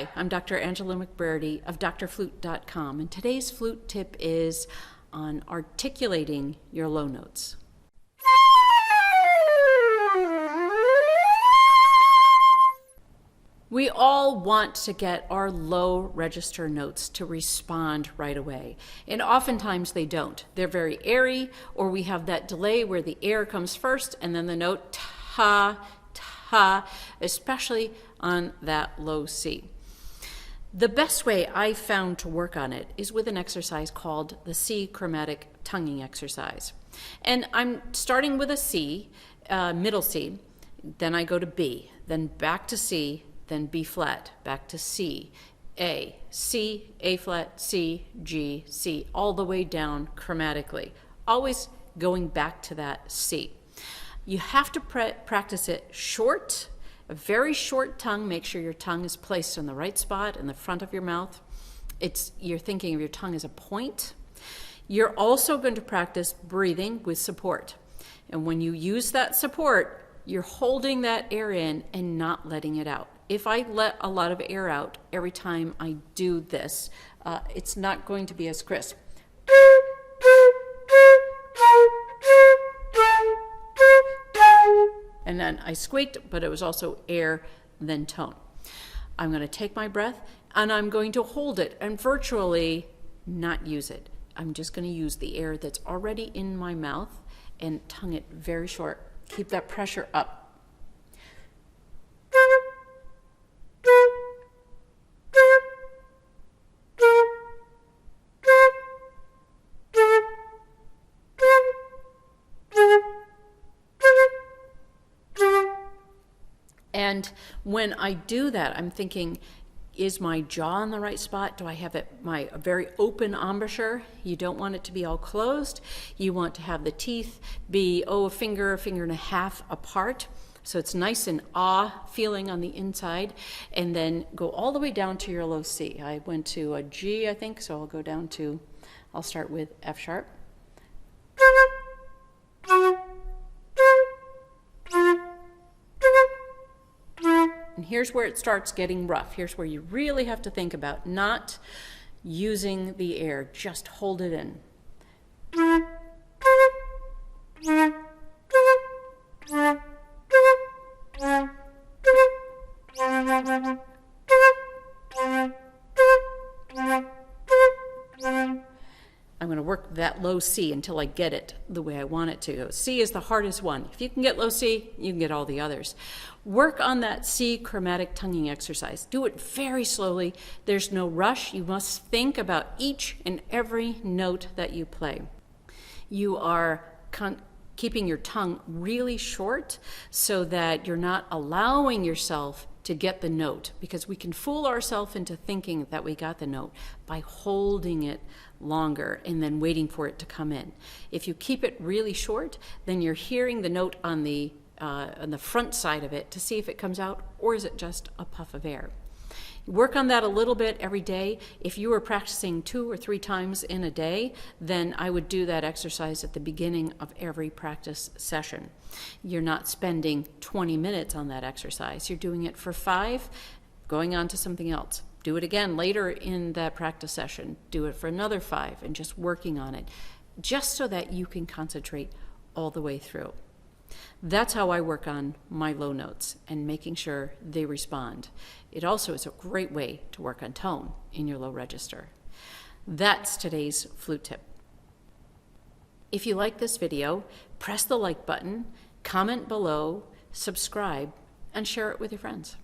Hi, I'm Dr. Angela McBrady of DoctorFlute.com, and today's flute tip is on articulating your low notes. We all want to get our low register notes to respond right away, and oftentimes they don't. They're very airy, or we have that delay where the air comes first and then the note ta, ta, especially on that low C. The best way I found to work on it is with an exercise called the C Chromatic Tonguing Exercise. And I'm starting with a C, middle C, then I go to B, then back to C, then B flat, back to C, A, C, A flat, C, G, C, all the way down chromatically, always going back to that C. You have to practice it short, a very short tongue. Make sure your tongue is placed in the right spot in the front of your mouth. You're thinking of your tongue as a point. You're also going to practice breathing with support. And when you use that support, you're holding that air in and not letting it out. If I let a lot of air out every time I do this, it's not going to be as crisp. And then I squeaked, but it was also air, then tone. I'm going to take my breath and I'm going to hold it and virtually not use it. I'm just going to use the air that's already in my mouth and tongue it very short. Keep that pressure up. And when I do that, I'm thinking, is my jaw in the right spot? Do I have my very open embouchure? You don't want it to be all closed. You want to have the teeth be, a finger and a half apart. So it's nice and feeling on the inside. And then go all the way down to your low C. I went to a G, I think, so I'll start with F sharp. And here's where it starts getting rough. Here's where you really have to think about not using the air, just hold it in. I'm going to work that low C until I get it the way I want it to go. C is the hardest one. If you can get low C, you can get all the others. Work on that C chromatic tonguing exercise. Do it very slowly. There's no rush. You must think about each and every note that you play. You are keeping your tongue really short so that you're not allowing yourself to get the note, because we can fool ourselves into thinking that we got the note by holding it longer and then waiting for it to come in. If you keep it really short, then you're hearing the note on the front side of it to see if it comes out, or is it just a puff of air. Work on that a little bit every day. If you were practicing 2 or 3 times in a day, then I would do that exercise at the beginning of every practice session. You're not spending 20 minutes on that exercise. You're doing it for 5, going on to something else. Do it again later in that practice session. Do it for another 5 and just working on it, just so that you can concentrate all the way through. That's how I work on my low notes and making sure they respond. It also is a great way to work on tone in your low register. That's today's flute tip. If you like this video, press the like button, comment below, subscribe, and share it with your friends.